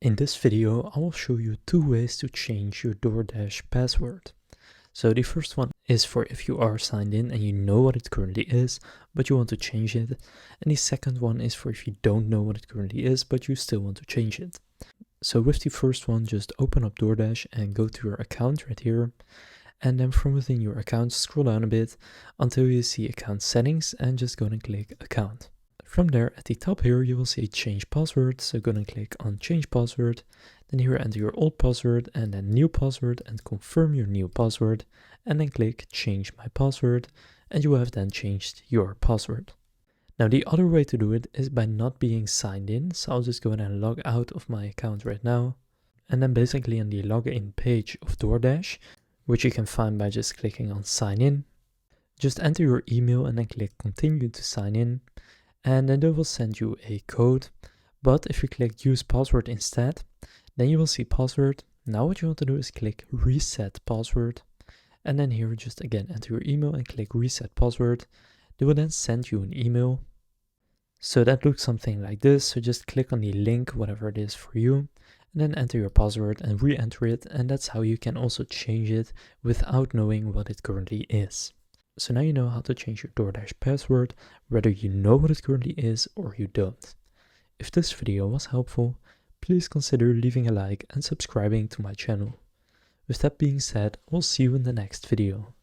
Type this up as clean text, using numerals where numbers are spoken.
In this video, I will show you two ways to change your DoorDash password. So the first one is for if you are signed in and you know what it currently is, but you want to change it. And the second one is for if you don't know what it currently is, but you still want to change it. So with the first one, just open up DoorDash and go to your account right here. And then from within your account, scroll down a bit until you see account settings and just go and click account. From there, at the top here, you will see change password. So go and click on change password. Then here enter your old password and then new password and confirm your new password. And then click change my password. And you have then changed your password. Now the other way to do it is by not being signed in. So I'll just go ahead and log out of my account right now. And then basically on the login page of DoorDash, which you can find by just clicking on sign in, just enter your email and then click continue to sign in. And then they will send you a code. But if you click use password instead, then you will see password. Now what you want to do is click reset password. And then here just again enter your email and click reset password. They will then send you an email. So that looks something like this. So just click on the link, whatever it is for you, and then enter your password and re-enter it. And that's how you can also change it without knowing what it currently is. So now you know how to change your DoorDash password, whether you know what it currently is or you don't. If this video was helpful, please consider leaving a like and subscribing to my channel. With that being said, we'll see you in the next video.